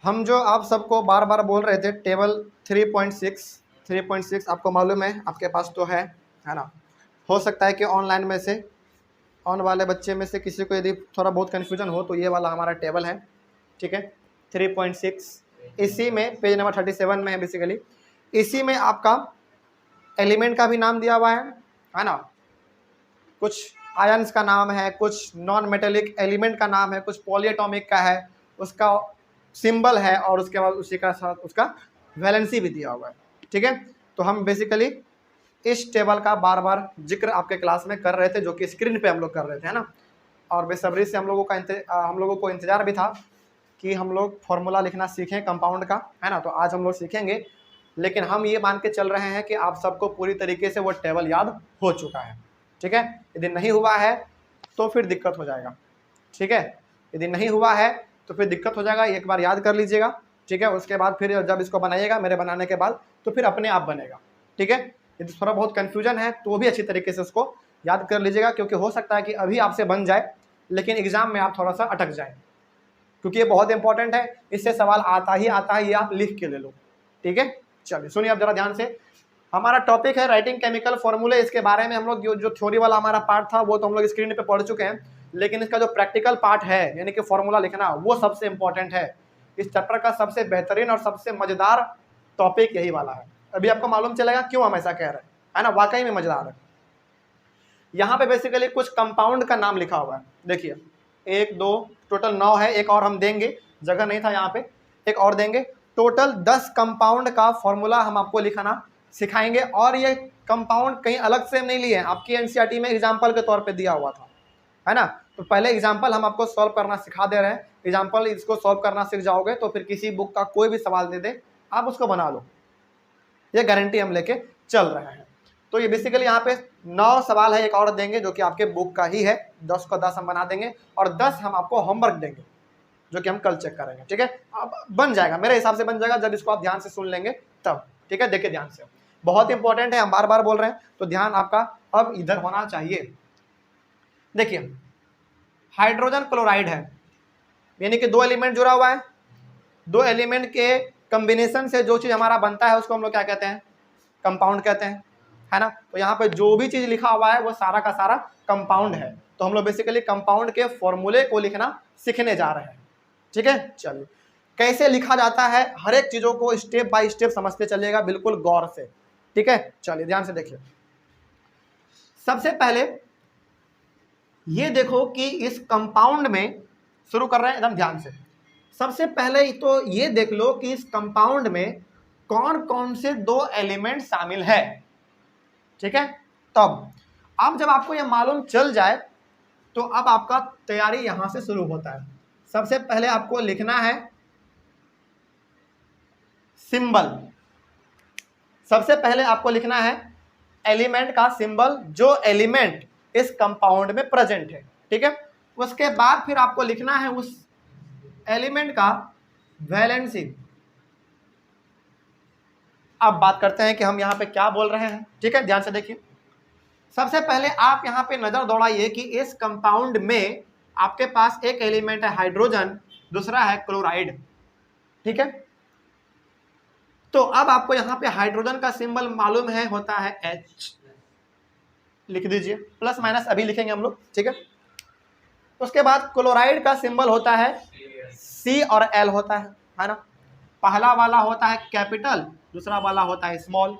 हम जो आप सबको बार बार बोल रहे थे टेबल 3.6 आपको मालूम है, आपके पास तो है ना। हो सकता है कि ऑनलाइन में से ऑन वाले बच्चे में से किसी को यदि थोड़ा बहुत कन्फ्यूजन हो तो ये वाला हमारा टेबल है, ठीक है। 3.6 इसी में पेज नंबर 37 में है बेसिकली। इसी में आपका एलिमेंट का भी नाम दिया हुआ है ना। कुछ आयंस का नाम है, कुछ नॉन मेटेलिक एलिमेंट का नाम है, कुछ पॉलीएटॉमिक का है, उसका सिंबल है, और उसके बाद उसी का साथ उसका वैलेंसी भी दिया हुआ है, ठीक है। तो हम बेसिकली इस टेबल का बार बार जिक्र आपके क्लास में कर रहे थे, जो कि स्क्रीन पे हम लोग कर रहे थे, है ना। और बेसब्री से हम लोगों को इंतजार भी था कि हम लोग फॉर्मूला लिखना सीखें कंपाउंड का, है ना। तो आज हम लोग सीखेंगे, लेकिन हम ये मान के चल रहे हैं कि आप सबको पूरी तरीके से वो टेबल याद हो चुका है, ठीक है। यदि नहीं हुआ है तो फिर दिक्कत हो जाएगा, ठीक है। यदि नहीं हुआ है तो फिर दिक्कत हो जाएगा, एक बार याद कर लीजिएगा, ठीक है। उसके बाद फिर जब इसको बनाइएगा मेरे बनाने के बाद तो फिर अपने आप बनेगा, ठीक है। यदि थोड़ा बहुत कन्फ्यूजन है तो भी अच्छी तरीके से उसको याद कर लीजिएगा, क्योंकि हो सकता है कि अभी आपसे बन जाए लेकिन एग्जाम में आप थोड़ा सा अटक जाए, क्योंकि ये बहुत इंपॉर्टेंट है, इससे सवाल आता ही आता है, ये आप लिख के ले लो, ठीक है। चलिए सुनिए आप जरा ध्यान से। हमारा टॉपिक है राइटिंग केमिकल फॉर्मूले। इसके बारे में हम लोग जो थ्योरी वाला हमारा पार्ट था वो तो हम लोग स्क्रीन पे पढ़ चुके हैं, लेकिन इसका जो प्रैक्टिकल पार्ट है यानी कि फॉर्मूला लिखना, वो सबसे इंपॉर्टेंट है। इस चैप्टर का सबसे बेहतरीन और सबसे मजेदार टॉपिक यही वाला है। अभी आपको मालूम चलेगा क्यों हम ऐसा कह रहे हैं, है ना। वाकई में मजेदार है। यहाँ पे बेसिकली कुछ कंपाउंड का नाम लिखा हुआ है, देखिए 1 2 टोटल 9 है, एक और हम देंगे, जगह नहीं था यहाँ पे, एक और देंगे। टोटल 10 कंपाउंड का फॉर्मूला हम आपको लिखाना सिखाएंगे, और ये कंपाउंड कहीं अलग से नहीं लिए हैं, आपकी एनसीईआरटी में एग्जाम्पल के तौर पे दिया हुआ था, है ना। तो पहले एग्जाम्पल हम आपको सॉल्व करना सिखा दे रहे हैं। एग्जाम्पल इसको सॉल्व करना सीख जाओगे तो फिर किसी बुक का कोई भी सवाल दे दे आप उसको बना लो, ये गारंटी हम लेके चल रहे हैं। तो ये बेसिकली यहाँ पे 9 सवाल है, एक और देंगे जो कि आपके बुक का ही है। 10 को 10 हम बना देंगे, और 10 हम आपको होमवर्क देंगे जो कि हम कल चेक करेंगे, ठीक है। अब बन जाएगा, मेरे हिसाब से बन जाएगा जब इसको आप ध्यान से सुन लेंगे तब, ठीक है। देखिए ध्यान से, बहुत इंपॉर्टेंट है, हम बार बार बोल रहे हैं, तो ध्यान आपका अब इधर होना चाहिए। देखिए हाइड्रोजन क्लोराइड है, यानी कि 2 एलिमेंट जुड़ा हुआ है, 2 एलिमेंट के कॉम्बिनेशन से जो चीज हमारा बनता है उसको हम लोग क्या कहते हैं, कंपाउंड कहते हैं, है ना। तो यहाँ पे जो भी चीज लिखा हुआ है वो सारा का सारा कंपाउंड है। तो हम लोग बेसिकली कंपाउंड के फॉर्मूले को लिखना सीखने जा रहे हैं, ठीक है। चलिए कैसे लिखा जाता है, हर एक चीजों को स्टेप बाय स्टेप समझते चलिएगा बिल्कुल गौर से, ठीक है। चलिए ध्यान से देखिए। सबसे पहले ये देखो कि इस कंपाउंड में, शुरू कर रहे हैं एकदम ध्यान से। सबसे पहले तो ये देख लो कि इस कंपाउंड में कौन कौन से 2 एलिमेंट शामिल है, ठीक है। तब अब जब आपको ये मालूम चल जाए तो अब आपका तैयारी यहां से शुरू होता है। सबसे पहले आपको लिखना है सिंबल। सबसे पहले आपको लिखना है एलिमेंट का सिंबल, जो एलिमेंट इस कंपाउंड में प्रेजेंट है, ठीक है। उसके बाद फिर आपको लिखना है उस एलिमेंट का वैलेंसी। अब बात करते हैं कि हम यहाँ पे क्या बोल रहे हैं, ठीक है। ध्यान से देखिए। सबसे पहले आप यहाँ पे नजर दौड़ाइए कि इस कंपाउंड में आपके पास एक एलिमेंट है हाइड्रोजन, दूसरा है क्लोराइड, ठीक है। तो अब आपको यहाँ पे हाइड्रोजन का सिंबल मालूम है, होता है H, लिख दीजिए, प्लस माइनस अभी लिखेंगे हम लोग, ठीक है। उसके बाद क्लोराइड का सिंबल होता है C और L होता है ना। पहला वाला होता है कैपिटल, दूसरा वाला होता है स्मॉल,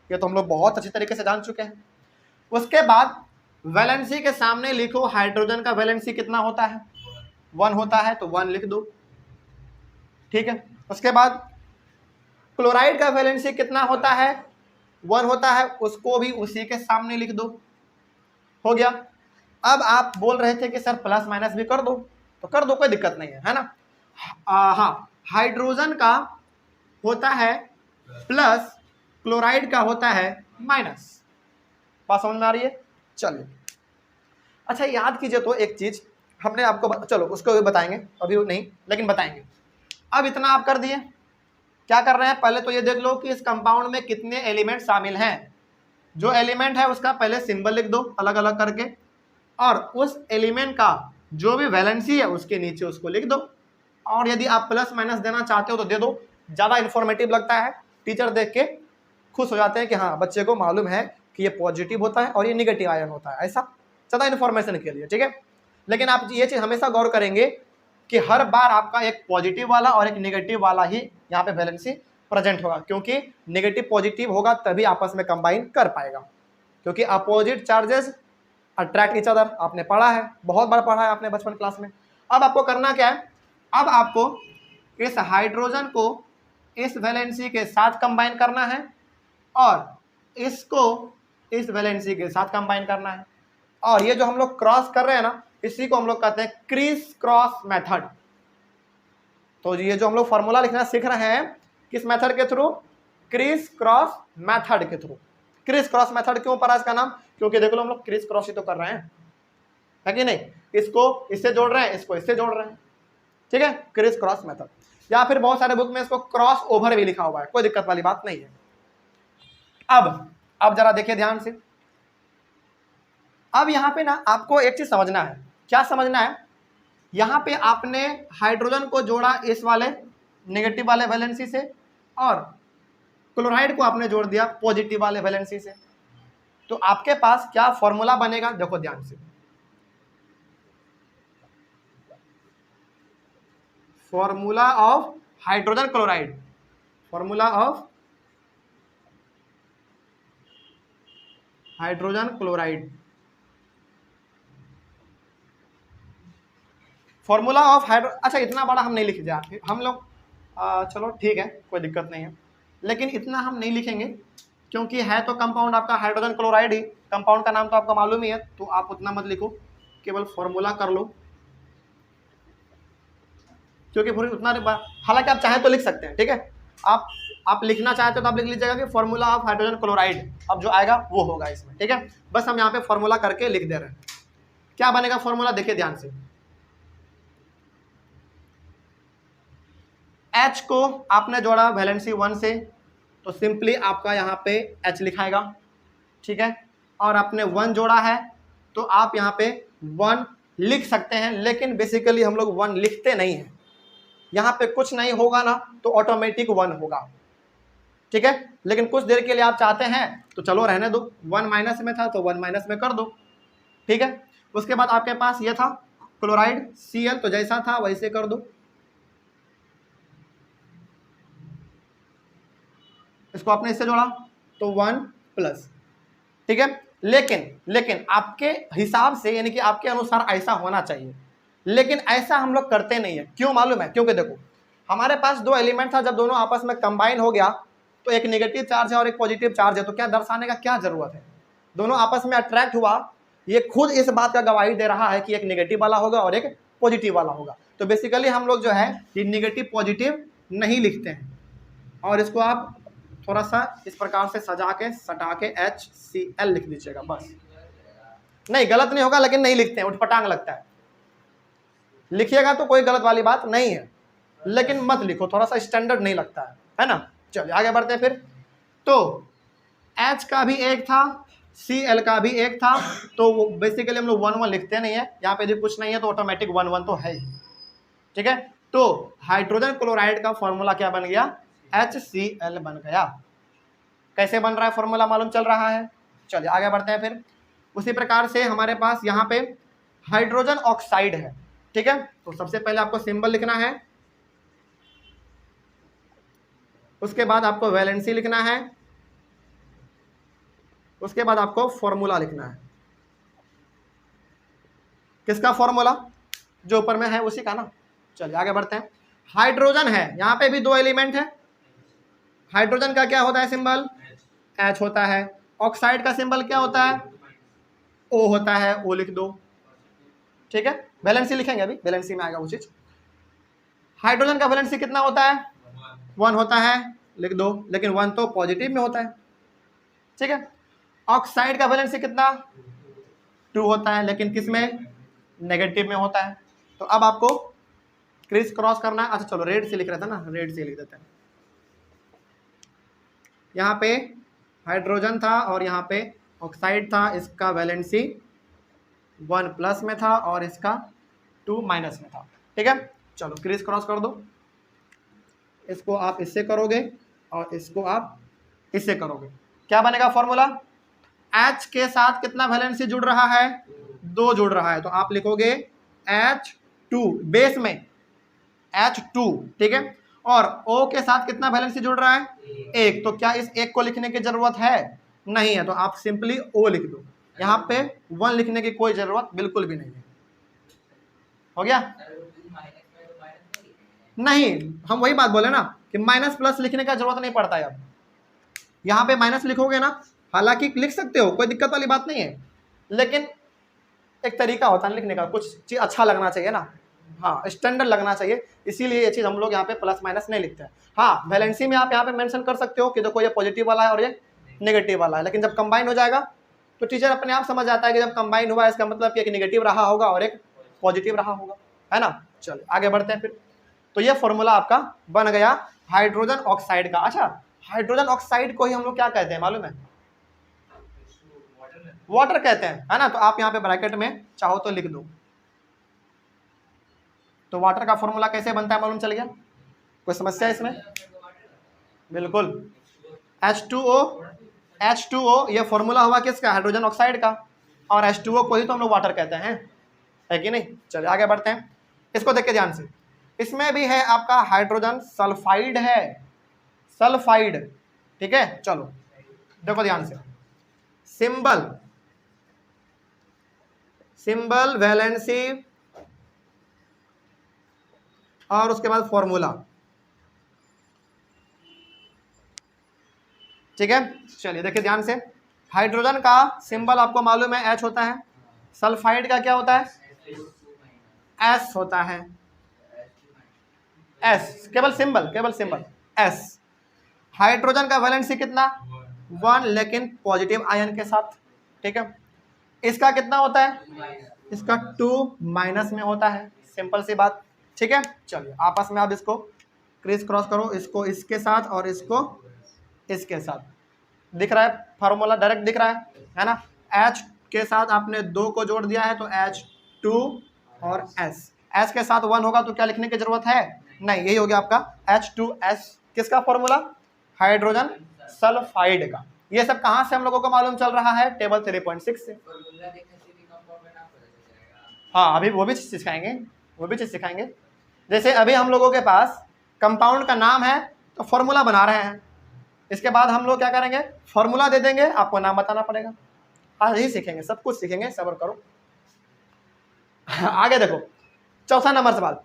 ये तो हम लोग बहुत अच्छी तरीके से जान चुके हैं। उसके बाद वैलेंसी के सामने लिखो, हाइड्रोजन का वैलेंसी कितना होता है, 1 होता है, तो 1 लिख दो, ठीक है। उसके बाद क्लोराइड का वैलेंसी कितना होता है, 1 होता है, उसको भी उसी के सामने लिख दो, हो गया। अब आप बोल रहे थे कि सर प्लस माइनस भी कर दो, तो कर दो, कोई दिक्कत नहीं है ना। हाँ, हाइड्रोजन का होता है प्लस, क्लोराइड का होता है माइनस। बात समझ में आ रही है। चलिए अच्छा याद कीजिए तो एक चीज हमने आपको, चलो उसको भी बताएंगे, अभी नहीं लेकिन बताएंगे। अब इतना आप कर दिए, क्या कर रहे हैं, पहले तो ये देख लो कि इस कंपाउंड में कितने एलिमेंट शामिल हैं। जो एलिमेंट है उसका पहले सिंबल लिख दो अलग अलग करके, और उस एलिमेंट का जो भी वैलेंसी है उसके नीचे उसको लिख दो, और यदि आप प्लस माइनस देना चाहते हो तो दे दो, ज़्यादा इन्फॉर्मेटिव लगता है, टीचर देख के खुश हो जाते हैं कि हाँ बच्चे को मालूम है कि ये पॉजिटिव होता है और ये निगेटिव आयन होता है, ऐसा ज़्यादा इन्फॉर्मेशन के लिए, ठीक है। लेकिन आप ये चीज़ हमेशा गौर करेंगे कि हर बार आपका एक पॉजिटिव वाला और एक निगेटिव वाला ही यहाँ पे वैलेंसी प्रेजेंट होगा, क्योंकि निगेटिव पॉजिटिव होगा तभी आपस में कंबाइन कर पाएगा, क्योंकि opposite charges attract each other, आपने पढ़ा है, बहुत बार पढ़ा है आपने बचपन क्लास में। अब आपको करना क्या है, अब आपको इस हाइड्रोजन को इस वैलेंसी के साथ कंबाइन करना है और इसको इस वैलेंसी के साथ कंबाइन करना है, और ये जो हम लोग क्रॉस कर रहे हैं ना, इसी को हम लोग कहते हैं क्रिस क्रॉस मेथड। तो ये जो हम लोग फॉर्मूला लिखना सीख रहे हैं किस मेथड के थ्रू, क्रिस क्रॉस मेथड के थ्रू। क्रिस क्रॉस मेथड क्यों पड़ा इसका नाम, क्योंकि देखो हम लोग क्रिस क्रॉस ही तो कर रहे हैं, है कि नहीं, इसको इससे जोड़ रहे हैं, इसको इससे जोड़ रहे हैं, ठीक है, क्रिस क्रॉस मेथड। या फिर बहुत सारे बुक में इसको क्रॉस ओवर भी लिखा हुआ है, कोई दिक्कत वाली बात नहीं है। अब जरा देखिए ध्यान से, अब यहाँ पे ना आपको एक चीज समझना है, क्या समझना है, यहाँ पे आपने हाइड्रोजन को जोड़ा इस वाले नेगेटिव वाले वैलेंसी से और क्लोराइड को आपने जोड़ दिया पॉजिटिव वाले वैलेंसी से, तो आपके पास क्या फॉर्मूला बनेगा, देखो ध्यान से, formula of hydrogen chloride, formula of hydrogen chloride, formula of hydro, अच्छा इतना बड़ा हम नहीं लिख जाए हम लोग, चलो ठीक है कोई दिक्कत नहीं है, लेकिन इतना हम नहीं लिखेंगे क्योंकि है तो कंपाउंड आपका हाइड्रोजन क्लोराइड ही, कंपाउंड का नाम तो आपको मालूम ही है, तो आप उतना मत लिखो, केवल फॉर्मूला कर लो, क्योंकि पूरी उतना, हालांकि आप चाहें तो लिख सकते हैं, ठीक है, आप लिखना चाहते हो तो आप लिख लीजिएगा कि फॉर्मूला ऑफ हाइड्रोजन क्लोराइड, अब जो आएगा वो होगा इसमें, ठीक है, बस हम यहाँ पे फॉर्मूला करके लिख दे रहे हैं। क्या बनेगा फॉर्मूला, देखिए ध्यान से, H को आपने जोड़ा वैलेंसी 1 से, तो सिंपली आपका यहाँ पे H लिखाएगा, ठीक है, और आपने 1 जोड़ा है तो आप यहाँ पे 1 लिख सकते हैं, लेकिन बेसिकली हम लोग 1 लिखते नहीं हैं, यहाँ पे कुछ नहीं होगा ना तो ऑटोमेटिक 1 होगा, ठीक है, लेकिन कुछ देर के लिए आप चाहते हैं तो चलो रहने दो, 1 माइनस में था तो 1 माइनस में कर दो, ठीक है। उसके बाद आपके पास ये था क्लोराइड Cl, तो जैसा था वैसे कर दो, इसको आपने इससे जोड़ा तो 1 प्लस, ठीक है, लेकिन आपके हिसाब से यानी कि आपके अनुसार ऐसा होना चाहिए, लेकिन ऐसा हम लोग करते नहीं है, क्यों मालूम है, क्योंकि देखो हमारे पास 2 एलिमेंट था, जब दोनों आपस में कंबाइन हो गया तो एक नेगेटिव चार्ज है और एक पॉजिटिव चार्ज है, तो क्या दर्शाने का क्या जरूरत है, दोनों आपस में अट्रैक्ट हुआ, ये खुद इस बात का गवाही दे रहा है कि एक नेगेटिव वाला होगा और एक पॉजिटिव वाला होगा, तो बेसिकली हम लोग जो है ये नेगेटिव पॉजिटिव नहीं लिखते हैं, और इसको आप थोड़ा सा इस प्रकार से सजा के सटा के HCl लिख दीजिएगा, बस, नहीं गलत नहीं होगा, लेकिन नहीं लिखते हैं, उठपटांग लगता है, लिखिएगा तो कोई गलत वाली बात नहीं है, लेकिन मत लिखो, थोड़ा सा स्टैंडर्ड नहीं लगता है ना। चलिए आगे बढ़ते हैं फिर, तो H का भी एक था, Cl का भी एक था, तो बेसिकली हम लोग 1 1 लिखते नहीं है, यहाँ पे जो कुछ नहीं है तो ऑटोमेटिक 1 1 तो है ही, ठीक है। तो हाइड्रोजन क्लोराइड का फॉर्मूला क्या बन गया, HCl बन गया। कैसे बन रहा है फॉर्मूला मालूम चल रहा है, चलिए आगे बढ़ते हैं फिर। उसी प्रकार से हमारे पास यहाँ पे हाइड्रोजन ऑक्साइड है, ठीक है, तो सबसे पहले आपको सिंबल लिखना है, उसके बाद आपको वैलेंसी लिखना है, उसके बाद आपको फॉर्मूला लिखना है, किसका फॉर्मूला, जो ऊपर में है उसी का ना। चलिए आगे बढ़ते हैं, हाइड्रोजन है, यहाँ पे भी 2 एलिमेंट है, हाइड्रोजन का क्या होता है सिंबल, H होता है, ऑक्साइड का सिंबल क्या होता है, O होता है, O लिख दो, ठीक है, वैलेंसी लिखेंगे अभी, वैलेंसी में आएगा वो चीज। हाइड्रोजन का वैलेंसी कितना होता है, 1 होता है, लिख दो, लेकिन 1 तो पॉजिटिव में होता है, ठीक है। ऑक्साइड का वैलेंसी कितना, 2 होता है, लेकिन किस में, नेगेटिव में होता है, तो अब आपको क्रिस क्रॉस करना है। अच्छा चलो रेड से लिख रहा था ना, रेड से लिख देते हैं, यहाँ पे हाइड्रोजन था और यहाँ पे ऑक्साइड था, इसका वैलेंसी 1 प्लस में था और इसका 2 माइनस में था, ठीक है। चलो क्रीज क्रॉस कर दो, इसको आप इससे करोगे और इसको आप इससे करोगे, क्या बनेगा फॉर्मूला? H के साथ कितना वैलेंसी जुड़ रहा है? 2 जुड़ रहा है, तो आप लिखोगे H2 बेस में H2, ठीक है। और O के साथ कितना वैलेंसी जुड़ रहा है? 1, तो क्या इस 1 को लिखने की जरूरत है? नहीं है, तो आप सिंपली O लिख दो, यहाँ पे 1 लिखने की कोई जरूरत बिल्कुल भी नहीं है। हो गया? नहीं, हम वही बात बोले ना कि माइनस प्लस लिखने का जरूरत नहीं पड़ता है। अब यहाँ पे माइनस लिखोगे ना, हालांकि लिख सकते हो, कोई दिक्कत वाली बात नहीं है, लेकिन एक तरीका होता है लिखने का, कुछ चीज अच्छा लगना चाहिए ना, हाँ स्टैंडर्ड लगना चाहिए, इसीलिए ये चीज हम लोग यहाँ पे प्लस माइनस नहीं लिखते हैं। हाँ वैलेंसी में आप यहाँ पे मेंशन कर सकते हो कि देखो ये पॉजिटिव वाला है और ये नेगेटिव वाला है, लेकिन जब कंबाइन हो जाएगा तो टीचर अपने आप समझ आता है कि जब कंबाइन हुआ इसका मतलब कि एक नेगेटिव रहा होगा और एक पॉजिटिव रहा होगा, है ना। चलिए आगे बढ़ते हैं फिर। तो ये फॉर्मूला आपका बन गया हाइड्रोजन ऑक्साइड का। अच्छा, हाइड्रोजन ऑक्साइड को ही हम लोग क्या कहते हैं मालूम है? वाटर कहते हैं, है ना। तो आप यहाँ पे ब्रैकेट में चाहो तो लिख दो। तो वाटर का फॉर्मूला कैसे बनता है मालूम चल गया? कोई समस्या है इसमें? बिल्कुल, H2O ये फॉर्मूला हुआ किसका? हाइड्रोजन ऑक्साइड का, और H2O को ही तो हम लोग वाटर कहते हैं, है कि नहीं। चलिए आगे बढ़ते हैं, इसको देख के ध्यान से। इसमें भी है आपका हाइड्रोजन सल्फाइड है, सल्फाइड, ठीक है। चलो देखो ध्यान से, सिंबल वैलेंसी और उसके बाद फॉर्मूला, ठीक है। चलिए देखिए ध्यान से, हाइड्रोजन का सिंबल आपको मालूम है H होता है, सल्फाइड का क्या होता है? S होता है, S, केवल सिंबल S। हाइड्रोजन का वैलेंसी कितना? 1, लेकिन पॉजिटिव आयन के साथ, ठीक है। इसका कितना होता है? इसका 2 माइनस में होता है, सिंपल सी बात, ठीक है। चलिए आपस में आप इसको क्रिस क्रॉस करो, इसको इसके साथ और इसको इसके साथ, दिख रहा है फार्मूला डायरेक्ट दिख रहा है ना। H के साथ आपने 2 को जोड़ दिया है तो H2 और S के साथ 1 होगा तो क्या लिखने की जरूरत है? नहीं, यही हो गया आपका H2S। किसका फॉर्मूला? हाइड्रोजन सल्फाइड का। ये सब कहां से हम लोगों को मालूम चल रहा है? टेबल 3.6 से। हाँ अभी वो भी चीज सिखाएंगे, जैसे अभी हम लोगों के पास कंपाउंड का नाम है तो फॉर्मूला बना रहे हैं, इसके बाद हम लोग क्या करेंगे? फॉर्मूला दे देंगे, आपको नाम बताना पड़ेगा। आज ही सीखेंगे, सब कुछ सीखेंगे, सब्र करो। आगे देखो, चौथा नंबर सवाल,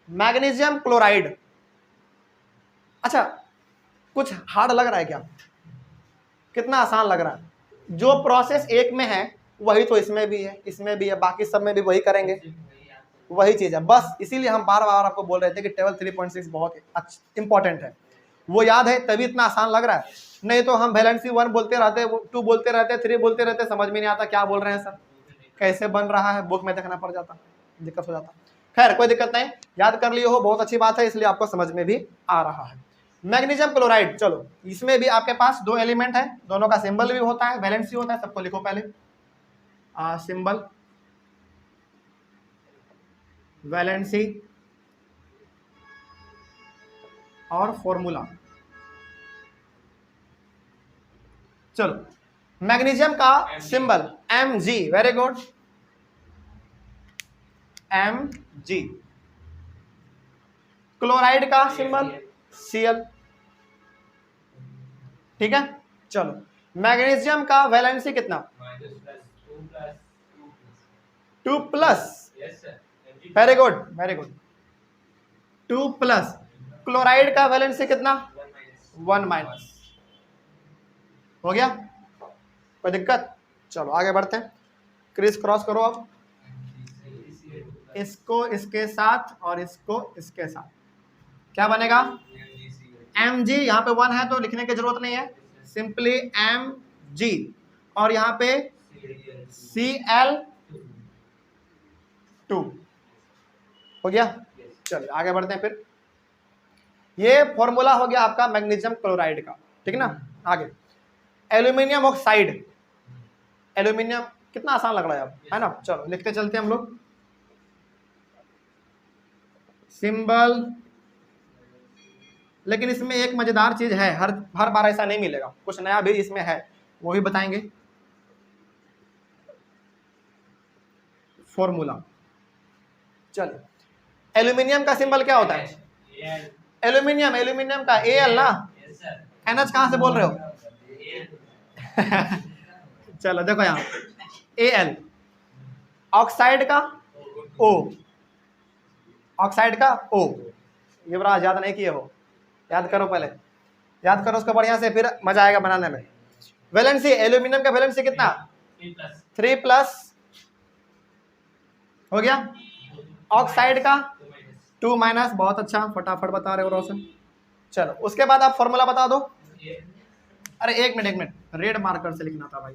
मैग्नीशियम क्लोराइड। अच्छा, कुछ हार्ड लग रहा है क्या? कितना आसान लग रहा है। जो प्रोसेस एक में है वही तो इसमें भी है, इसमें भी है, बाकी सब में भी वही करेंगे, वही चीज है। बस इसीलिए हम बार बार आपको बोल रहे थे कि टेबल 3.6 बहुत इंपॉर्टेंट है, वो याद है तभी इतना आसान लग रहा है, नहीं तो हम वैलेंसी 1 बोलते रहते, 2 बोलते रहते, 3 बोलते रहते, समझ में नहीं आता क्या बोल रहे हैं सर, कैसे बन रहा है, बुक में देखना पड़ जाता, दिक्कत हो जाता। खैर कोई दिक्कत नहीं, याद कर लिए हो, बहुत अच्छी बात है, इसलिए आपको समझ में भी आ रहा है। मैग्नीशियम क्लोराइड, चलो इसमें भी आपके पास 2 एलिमेंट है, दोनों का सिंबल भी होता है, वैलेंसी होता है, सबको लिखो पहले, सिंबल, वैलेंसी और फॉर्मूला। चलो मैग्नीशियम का symbol Mg, very good, Mg। Chloride का सिंबल Cl, ठीक है। चलो मैग्नीशियम का वैलेंसी कितना? 2+, वेरी गुड, 2+। क्लोराइड का वैलेंसी कितना? 1-। हो गया, कोई दिक्कत? चलो आगे बढ़ते हैं, क्रिस क्रॉस करो अब, इसको इसके साथ और इसको इसके साथ, क्या बनेगा? Mg, यहाँ पे 1 है तो लिखने की जरूरत नहीं है, सिंपली Mg, और यहाँ पे Cl2, हो गया। चलिए आगे बढ़ते हैं फिर, ये फॉर्मूला हो गया आपका मैग्नीशियम क्लोराइड का, ठीक है ना। आगे एल्यूमिनियम ऑक्साइड, एल्यूमिनियम, कितना आसान लग रहा है अब, है ना। चलो लिखते चलते हम लोग, सिंबल, लेकिन इसमें एक मजेदार चीज है, हर बार ऐसा नहीं मिलेगा, कुछ नया भी इसमें है, वो भी बताएंगे। फॉर्मूला, चलिए एल्यूमिनियम का सिंबल क्या होता है? एल्यूमिनियम का Al ना, NH कहां से बोल रहे हो? चलो देखो यहाँ Al, ऑक्साइड का O, ऑक्साइड का O, ये बड़ा याद नहीं किए हो, याद करो, पहले याद करो उसको बढ़िया से, फिर मजा आएगा बनाने में। वैलेंसी, एल्यूमिनियम का वैलेंसी कितना? 3+ हो गया। ऑक्साइड का 2-, बहुत अच्छा, फटाफट बता रहे हो रोशन। चलो उसके बाद आप फॉर्मूला बता दो। अरे एक मिनट, रेड मार्कर से लिखना था भाई।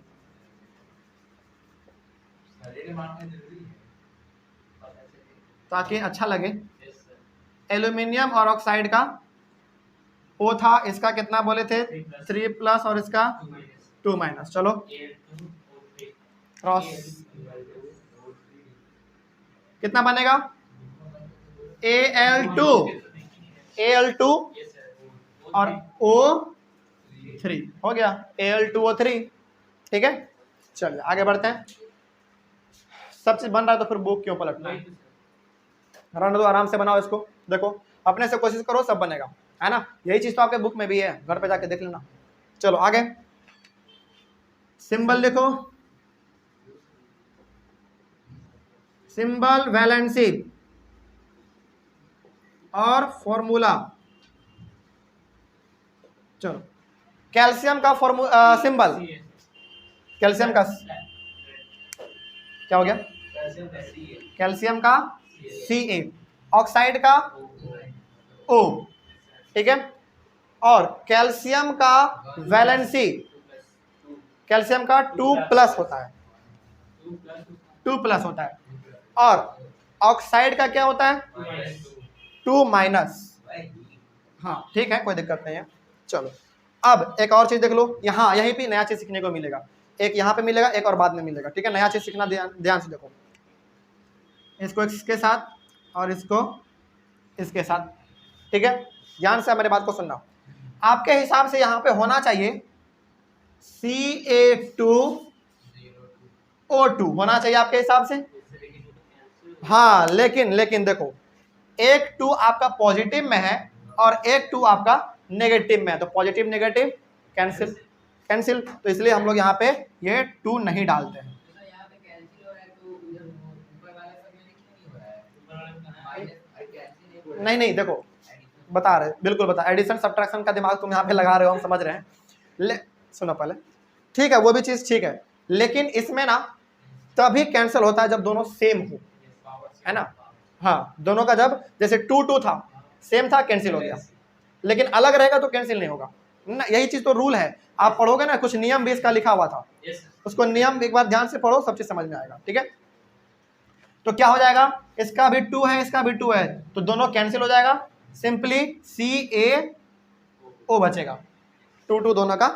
ताकि अच्छा लगे। एल्यूमिनियम और ऑक्साइड का O था, इसका कितना बोले थे? 3+ और इसका 2-। चलो क्रॉस कितना बनेगा? Al2 और O3 हो गया, Al2O3। ठीक है, चलिए आगे बढ़ते हैं। सब चीज बन रहा है तो फिर बुक क्यों पलटना है? रहने दो, आराम से बनाओ इसको, देखो अपने से कोशिश करो, सब बनेगा, है ना। यही चीज तो आपके बुक में भी है, घर पे जाके देख लेना। चलो आगे, सिंबल लिखो, सिंबल, वैलेंसी और फॉर्मूला। चलो कैल्शियम का सिंबल, कैल्शियम का क्या हो गया? कैल्शियम का Ca, ऑक्साइड का O, ठीक है। और कैल्शियम का वैलेंसी, कैल्शियम का 2+ होता है, 2+ होता है। और ऑक्साइड का क्या होता है? 2-। हाँ ठीक है, कोई दिक्कत नहीं है। चलो अब एक और चीज देख लो, यहाँ यहीं पे नया चीज सीखने को मिलेगा, एक यहाँ पे मिलेगा, एक और बाद में मिलेगा, ठीक है। नया चीज सीखना, ध्यान से देखो, इसको इसके साथ और इसको इसके साथ, ठीक है। ध्यान से मेरी बात को सुनना। आपके हिसाब से यहाँ पे होना चाहिए Ca2O2 होना चाहिए आपके हिसाब से। हाँ लेकिन देखो, एक 2 आपका पॉजिटिव में है और एक 2 आपका नेगेटिव में है, तो पॉजिटिव नेगेटिव कैंसिल, तो इसलिए हम लोग यहाँ पे ये 2 नहीं डालते हैं। नहीं देखो, बता रहे, बिल्कुल बता, एडिशन सब्ट्रैक्शन का दिमाग तुम यहाँ पे लगा रहे हो, हम समझ रहे हैं। सुनो पहले, ठीक है वो भी चीज ठीक है, लेकिन इसमें ना तभी कैंसिल होता है जब दोनों सेम हो, है ना। हाँ दोनों का जब जैसे 2-2 था, सेम था, कैंसिल हो गया, लेकिन अलग रहेगा तो कैंसिल नहीं होगा ना। यही चीज तो रूल है, आप पढ़ोगे ना, कुछ नियम भी इसका लिखा हुआ था, उसको नियम एक बार ध्यान से पढ़ो, सब चीज समझ में आएगा, ठीक है। तो क्या हो जाएगा, इसका भी 2 है, इसका भी 2 है, तो दोनों कैंसिल हो जाएगा, सिंपली CaO बचेगा, 2-2 दोनों का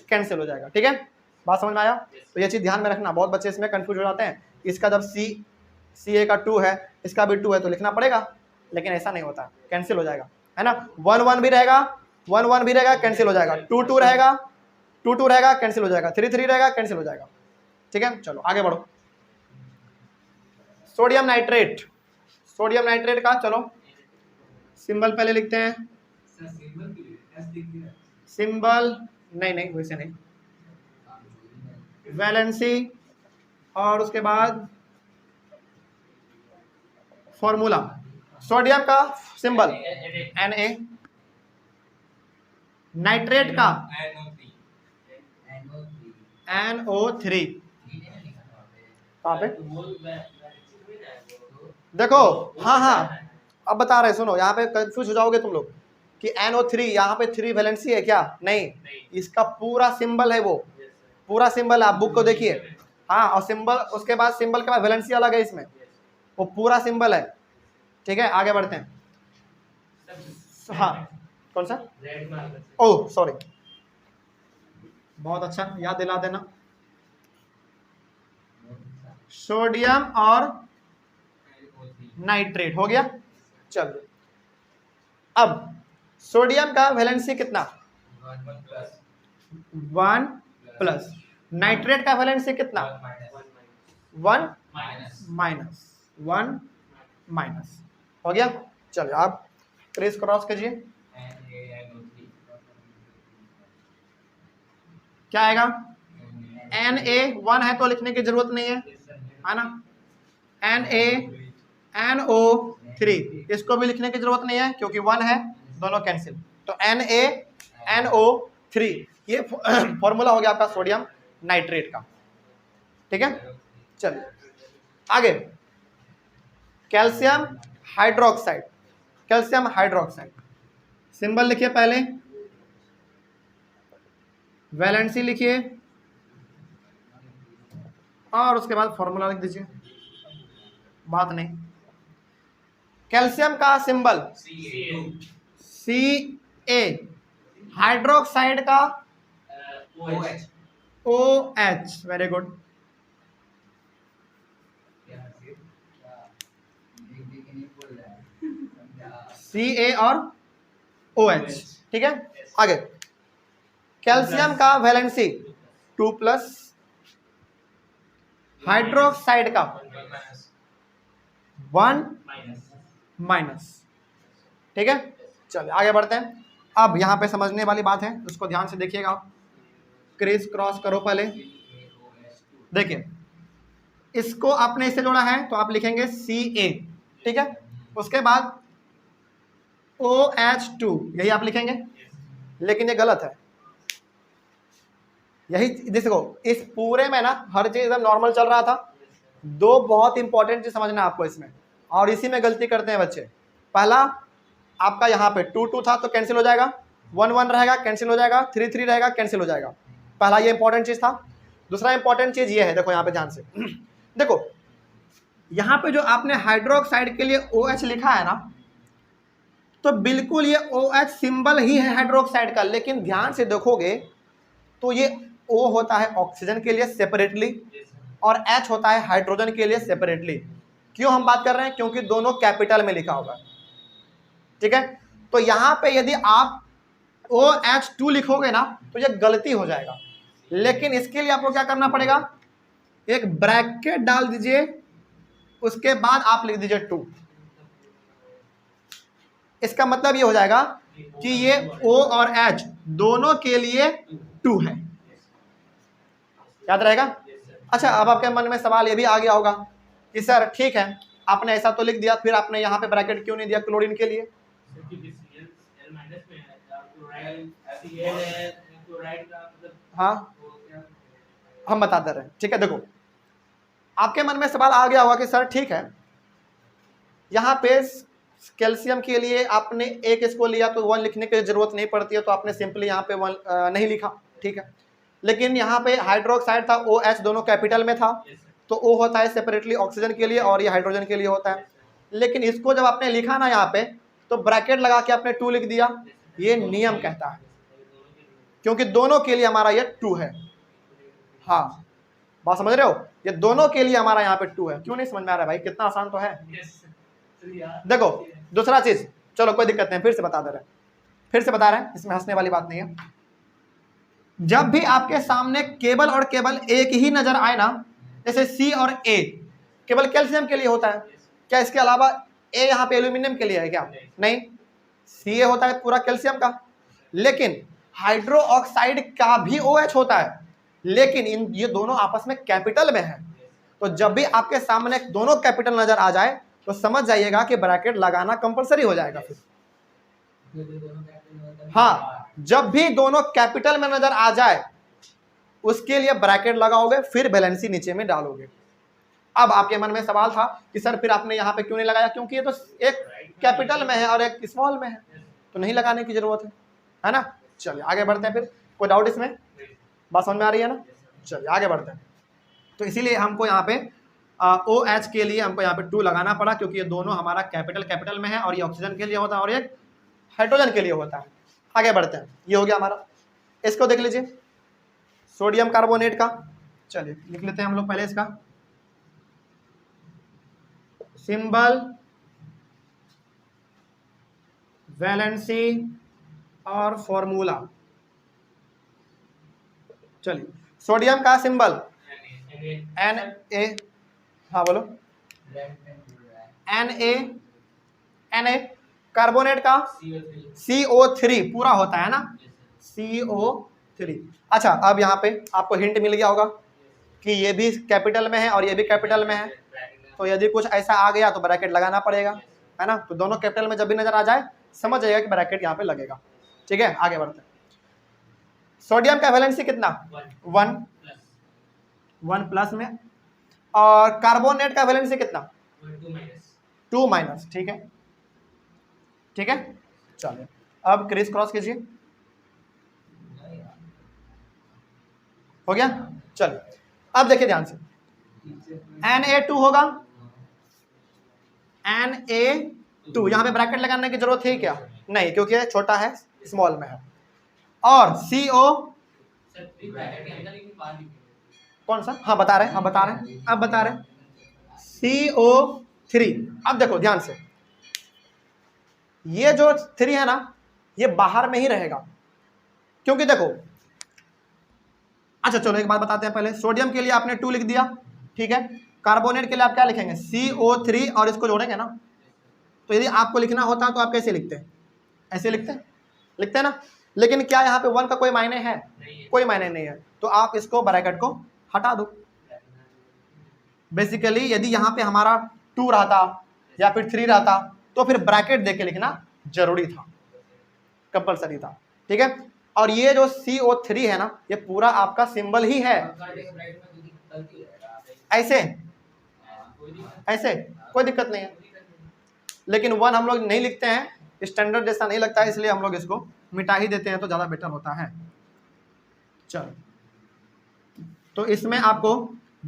कैंसिल हो जाएगा, ठीक है। बात समझ में आया? तो ये चीज ध्यान में रखना, बहुत बच्चे इसमें कंफ्यूज हो जाते हैं, इसका जब Ca का 2 है, इसका भी 2 है, तो लिखना पड़ेगा, लेकिन ऐसा नहीं होता, कैंसिल हो जाएगा, है ना। 1-1 भी रहेगा, 1-1 भी रहेगा, कैंसिल हो जाएगा, 2-2 रहेगा, 2-2 रहेगा, कैंसिल हो जाएगा, 3-3 रहेगा, कैंसिल हो जाएगा, ठीक है। चलो आगे बढ़ो, सोडियम नाइट्रेट, सोडियम नाइट्रेट का चलो सिंबल पहले लिखते हैं, सिंबल नहीं वैसे नहीं, वैलेंसी और उसके बाद फॉर्मूला। सोडियम का सिंबल Na, नाइट्रेट का NO3, कहाँ पे देखो, हाँ अब बता रहे, सुनो, यहाँ पे कंफ्यूज हो जाओगे तुम लोग कि NO3 यहाँ पे 3 वैलेंसी है क्या? नहीं, इसका पूरा सिंबल है, वो पूरा सिंबल है, आप बुक को देखिए। हाँ, और सिंबल, उसके बाद सिंबल के बाद वैलेंसी अलग है इसमें, वो पूरा सिंबल है, ठीक है। आगे बढ़ते हैं। हाँ कौन सा? ओह सॉरी, बहुत अच्छा याद दिला देना। सोडियम और नाइट्रेट हो गया, चलो अब सोडियम का वैलेंसी कितना, 1 प्लस। नाइट्रेट का वैलेंसी कितना, 1 माइनस। हो गया। चलिए आप क्रिस क्रॉस कीजिए, क्या आएगा, Na 1 है तो लिखने की जरूरत नहीं है ना। NaNO3 इसको भी लिखने की जरूरत नहीं है क्योंकि 1 है, दोनों कैंसिल। तो NaNO3 ये फॉर्मूला हो गया आपका सोडियम नाइट्रेट का। ठीक है, चलिए आगे calcium hydroxide. Calcium hydroxide symbol लिखिए पहले, वैलेंसी लिखिए और उसके बाद फॉर्मूला लिख दीजिए, बात नहीं। कैल्शियम का सिंबल Ca, हाइड्रोक्साइड का OH। Very good. Ca और OH, ठीक है। आगे कैल्शियम का वैलेंसी 2 प्लस, हाइड्रोक्साइड का 1 माइनस। ठीक है, चलिए आगे बढ़ते हैं। अब यहाँ पे समझने वाली बात है, उसको ध्यान से देखिएगा। क्रिस क्रॉस करो पहले, देखिए इसको आपने इससे जोड़ा है तो आप लिखेंगे Ca, ठीक है। उसके बाद OH2 यही आप लिखेंगे, लेकिन ये गलत है। यही देखो, इस पूरे में ना हर चीज एकदम नॉर्मल चल रहा था। दो बहुत इंपॉर्टेंट चीज समझना आपको इसमें, और इसी में गलती करते हैं बच्चे। पहला आपका यहाँ पे 2 2 था तो कैंसिल हो जाएगा, 1 1 रहेगा कैंसिल हो जाएगा, 3 3 रहेगा कैंसिल हो जाएगा। पहला ये इंपॉर्टेंट चीज था। दूसरा इंपॉर्टेंट चीज ये है, देखो यहाँ पे ध्यान से देखो, यहाँ पे जो आपने हाइड्रोक्साइड के लिए OH लिखा है ना, तो बिल्कुल ये OH सिंबल ही है हाइड्रोक्साइड का, लेकिन ध्यान से देखोगे तो ये O होता है ऑक्सीजन के लिए सेपरेटली और H होता है हाइड्रोजन के लिए सेपरेटली। क्यों हम बात कर रहे हैं, क्योंकि दोनों कैपिटल में लिखा होगा। ठीक है, तो यहां पे यदि आप OH2 लिखोगे ना तो ये गलती हो जाएगा, लेकिन इसके लिए आपको क्या करना पड़ेगा, एक ब्रैकेट डाल दीजिए, उसके बाद आप लिख दीजिए 2। इसका मतलब ये हो जाएगा कि ये O और H दोनों के लिए 2 है। याद रहेगा। अच्छा, अब आपके मन में सवाल ये भी आ गया होगा कि सर ठीक है, आपने ऐसा तो लिख दिया, फिर आपने यहाँ पे ब्रैकेट क्यों नहीं दिया क्लोरीन के लिए। हाँ, हम बताते रहे। ठीक है, देखो आपके मन में सवाल आ गया होगा कि सर ठीक है, यहाँ पे कैल्शियम के लिए आपने एक इसको लिया तो 1 लिखने की जरूरत नहीं पड़ती है, तो आपने सिंपली यहाँ पे 1 नहीं लिखा। ठीक है, लेकिन यहाँ पे हाइड्रोक्साइड था, OH दोनों कैपिटल में था, तो O होता है सेपरेटली ऑक्सीजन के लिए और ये हाइड्रोजन के लिए होता है। लेकिन इसको जब आपने लिखा ना यहाँ पे, तो ब्रैकेट लगा के आपने 2 लिख दिया। ये नियम कहता है, क्योंकि दोनों के लिए हमारा ये 2 है। हाँ, बात समझ रहे हो, ये दोनों के लिए हमारा यहाँ पे 2 है। क्यों नहीं समझ में आ रहा है भाई, कितना आसान तो है। देखो दूसरा चीज, चलो कोई दिक्कत नहीं, फिर से बता रहे हैं, इसमें हंसने वाली बात नहीं है। जब भी आपके सामने केवल और केवल एक ही नजर आए ना, जैसे C और A केवल कैल्शियम के लिए होता है, क्या इसके अलावा A यहाँ पे एल्यूमिनियम के लिए है क्या? नहीं, Ca होता है पूरा कैल्शियम का। लेकिन हाइड्रो ऑक्साइड का भी OH होता है, लेकिन ये दोनों आपस में कैपिटल में है। तो जब भी आपके सामने दोनों कैपिटल नजर आ जाए तो समझ जाइएगा कि ब्रैकेट लगाना कंपलसरी हो जाएगा फिर। हाँ, जब भी दोनों कैपिटल में नजर आ जाए उसके लिए ब्रैकेट लगाओगे, फिर बैलेंसी नीचे में डालोगे। अब आपके मन में सवाल था कि सर फिर आपने यहाँ पे क्यों नहीं लगाया, क्योंकि ये तो एक कैपिटल में है और एक स्मॉल में है, तो नहीं लगाने की जरूरत है ना। चलिए आगे बढ़ते हैं, फिर कोई डाउट इसमें, बात समझ में आ रही है ना। चलिए आगे बढ़ते हैं। तो इसीलिए हमको यहाँ पे OH के लिए हमको यहाँ पे 2 लगाना पड़ा, क्योंकि ये दोनों हमारा कैपिटल में है, और ये ऑक्सीजन के लिए होता है और ये हाइड्रोजन के लिए होता है। आगे बढ़ते हैं, ये हो गया हमारा। इसको देख लीजिए, सोडियम कार्बोनेट का। चलिए लिख लेते हैं हम लोग पहले इसका सिंबल वैलेंसी और फॉर्मूला। चलिए, सोडियम का सिंबल एन ए, हाँ बोलो, एन ए। कार्बोनेट का CO3 पूरा होता है ना, CO3। अच्छा, अब यहाँ पे आपको हिंट मिल गया होगा कि ये भी कैपिटल में है और ये भी कैपिटल में है, तो यदि कुछ ऐसा आ गया तो ब्रैकेट लगाना पड़ेगा, है ना। तो दोनों कैपिटल में जब भी नजर आ जाए समझ जाएगा कि ब्रैकेट यहाँ पे लगेगा। ठीक है, आगे बढ़ते हैं। सोडियम का वैलेंसी कितना? 1 प्लस में, और कार्बोनेट का वैलेंसी कितना? 2 माइनस। ठीक है, ठीक है। चलिए, अब क्रिस क्रॉस कीजिए। हो गया। चलिए, अब देखिए ध्यान से, Na2 होगा, Na2। यहां पे ब्रैकेट लगाने की जरूरत है क्या? नहीं, क्योंकि ये छोटा है, स्मॉल में है। और CO कौन सा? हाँ बता रहे, अब बता रहे CO3। अब देखो ध्यान से, ये जो 3 है ना, ये बाहर में ही रहेगा, क्योंकि देखो, अच्छा चलो एक बात बताते हैं पहले। सोडियम के लिए आपने 2 लिख दिया, ठीक है। कार्बोनेट के लिए आप क्या लिखेंगे? CO3, और इसको जोड़ेंगे ना। तो यदि आपको लिखना होता तो आप कैसे लिखते हैं? ऐसे लिखते हैं ना। लेकिन क्या यहाँ पे 1 का कोई मायने है? कोई मायने नहीं है, तो आप इसको ब्रैकेट को हटा दो। बेसिकली यदि यहाँ पे हमारा 2 रहता या फिर 3 रहता तो फिर ब्रैकेट देके लिखना जरूरी था, कंपलसरी था। ठीक है, और ये जो CO3 है ना, ये पूरा आपका सिंबल ही है। ऐसे कोई दिक्कत नहीं है, लेकिन 1 हम लोग नहीं लिखते हैं, स्टैंडर्ड जैसा नहीं लगता है, इसलिए हम लोग इसको मिटा ही देते हैं तो ज़्यादा बेटर होता है। चलो, तो इसमें आपको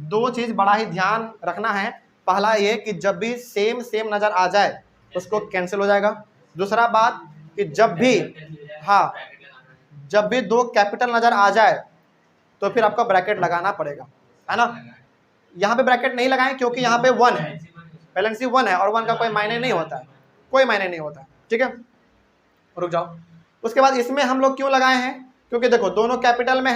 2 चीज़ बड़ा ही ध्यान रखना है। पहला ये कि जब भी सेम नज़र आ जाए उसको कैंसिल हो जाएगा। दूसरा बात कि जब भी, हाँ, जब भी 2 कैपिटल नज़र आ जाए तो फिर आपको ब्रैकेट लगाना पड़ेगा, है ना। यहाँ पे ब्रैकेट नहीं लगाएं क्योंकि यहाँ पे 1 है, वैलेंसी 1 है, और 1 का कोई मायने नहीं होता है, कोई मायने नहीं होता है। ठीक है, रुक जाओ। उसके बाद इसमें हम लोग क्यों लगाए हैं? क्योंकि देखो दोनों कैपिटल में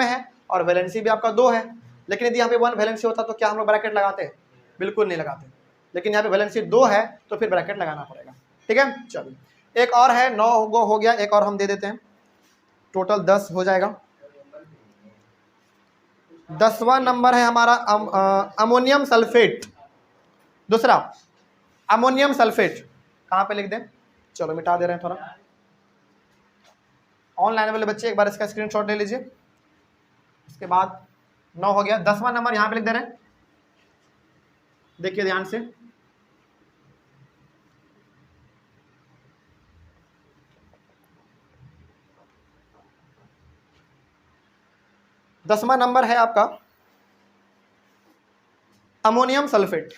है, और वैलेंसी भी आपका 2 है। लेकिन यदि यहाँ पे 1 वैलेंसी होता तो क्या हम लोग ब्रैकेट लगाते? बिल्कुल नहीं लगाते। लेकिन यहाँ पे वैलेंसी 2 है तो फिर ब्रैकेट लगाना पड़ेगा। ठीक है, चलिए एक और है, 9 हो गया, एक और हम दे देते हैं, टोटल 10 हो जाएगा। 10वां नंबर है हमारा अमोनियम सल्फेट। दूसरा अमोनियम सल्फेट कहाँ पे लिख दें? चलो मिटा दे रहे हैं थोड़ा। ऑनलाइन वाले बच्चे एक बार इसका स्क्रीनशॉट ले लीजिए। इसके बाद 9 हो गया, 10वां नंबर यहाँ पे लिख दे रहे हैं, देखिए ध्यान से। दसवां नंबर है आपका अमोनियम सल्फेट।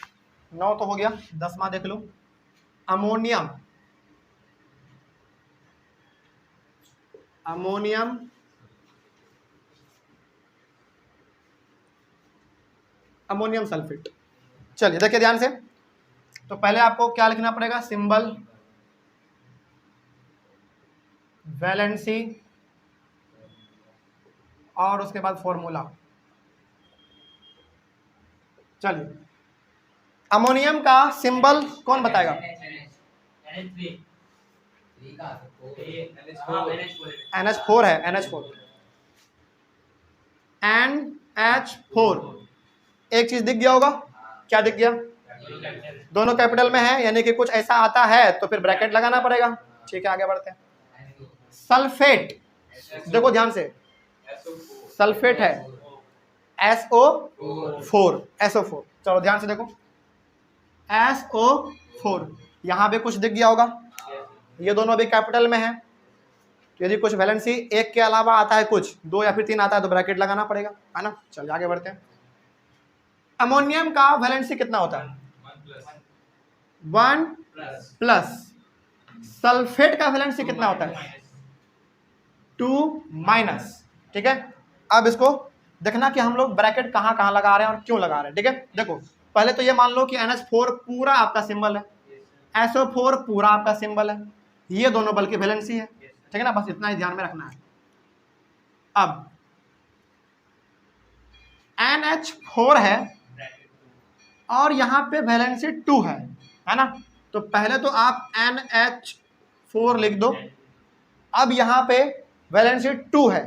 9 तो हो गया, 10वां देख लो, अमोनियम सल्फेट। चलिए देखिए ध्यान से, तो पहले आपको क्या लिखना पड़ेगा? सिंबल, वैलेंसी, और उसके बाद फॉर्मूला। चलिए, अमोनियम का सिंबल कौन बताएगा? NH4 है, NH4। एक चीज दिख गया होगा, क्या दिख गया? दोनों कैपिटल में है, यानी कि कुछ ऐसा आता है तो फिर ब्रैकेट लगाना पड़ेगा। ठीक है, आगे बढ़ते हैं। सल्फेट, देखो ध्यान से, सल्फेट है SO4। चलो ध्यान से देखो, SO4, यहां पे कुछ दिख गया होगा, ये दोनों अभी कैपिटल में है, तो यदि कुछ वैलेंसी 1 के अलावा आता है, कुछ 2 या फिर 3 आता है तो ब्रैकेट लगाना पड़ेगा, है ना। चलिए आगे बढ़ते हैं। अमोनियम का वैलेंसी कितना होता है? 1 प्लस। सल्फेट का वैलेंसी कितना होता है? 2 माइनस। ठीक है, अब इसको देखना कि हम लोग ब्रैकेट कहाँ लगा रहे हैं और क्यों लगा रहे हैं। ठीक है, देखो पहले तो ये मान लो कि NH4 पूरा आपका सिंबल है, SO4 पूरा आपका सिंबल है, ये दोनों बल की वैलेंसी है, ठीक है ना, बस इतना ही ध्यान में रखना है। अब NH4 है और यहाँ पे वैलेंसी 2 है ना, तो पहले तो आप NH4 लिख दो। अब यहाँ पे वैलेंसी 2 है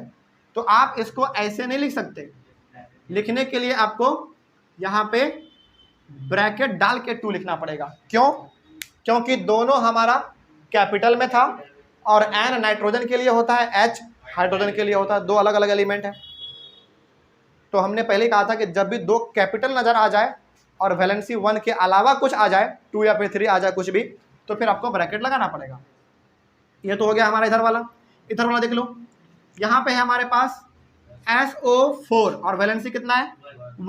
तो आप इसको ऐसे नहीं लिख सकते, लिखने के लिए आपको यहाँ पे ब्रैकेट डाल के 2 लिखना पड़ेगा। क्यों? क्योंकि दोनों हमारा कैपिटल में था और N नाइट्रोजन के लिए होता है, H हाइड्रोजन के लिए होता है, दो अलग अलग एलिमेंट है। तो हमने पहले कहा था कि जब भी दो कैपिटल नजर आ जाए और वैलेंसी 1 के अलावा कुछ आ जाए, 2 या फिर 3 आ जाए कुछ भी, तो फिर आपको ब्रैकेट लगाना पड़ेगा। ये तो हो गया हमारा इधर वाला। इधर वाला देख लो, यहाँ पे है हमारे पास SO4 और वैलेंसी कितना है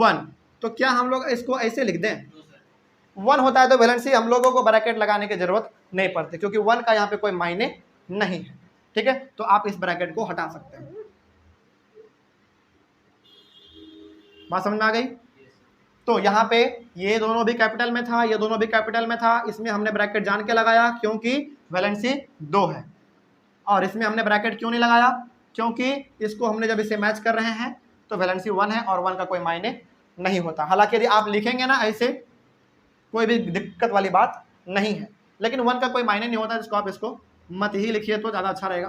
1, तो क्या हम लोग इसको ऐसे लिख दें? 1 होता है तो वैलेंसी हम लोगों को ब्रैकेट लगाने की जरूरत नहीं पड़ती, क्योंकि 1 का यहाँ पे कोई मायने नहीं है, ठीक है। तो आप इस ब्रैकेट को हटा सकते हैं। बात समझ में आ गई? तो यहाँ पे ये दोनों भी कैपिटल में था, ये दोनों भी कैपिटल में था, इसमें हमने ब्रैकेट जान के लगाया क्योंकि वैलेंसी 2 है। और इसमें हमने ब्रैकेट क्यों नहीं लगाया? क्योंकि इसको हमने जब इसे मैच कर रहे हैं तो वैलेंसी 1 है और 1 का कोई मायने नहीं होता। हालांकि यदि आप लिखेंगे ना ऐसे, कोई भी दिक्कत वाली बात नहीं है, लेकिन 1 का कोई मायने नहीं होता, जिसको आप इसको मत ही लिखिए तो ज़्यादा अच्छा रहेगा।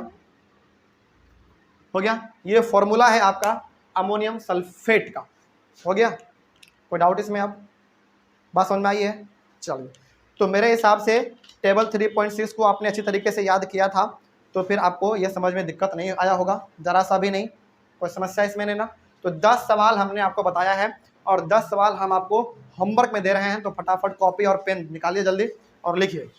हो गया, ये फॉर्मूला है आपका अमोनियम सल्फेट का। हो गया, कोई डाउट इसमें? अब बात समझ में आई है? चलिए, तो मेरे हिसाब से टेबल 3.6 को आपने अच्छी तरीके से याद किया था, तो फिर आपको यह समझ में दिक्कत नहीं आया होगा, ज़रा सा भी नहीं, कोई समस्या इसमें नहीं ना। तो 10 सवाल हमने आपको बताया है और 10 सवाल हम आपको होमवर्क में दे रहे हैं, तो फटाफट कॉपी और पेन निकालिए जल्दी और लिखिए।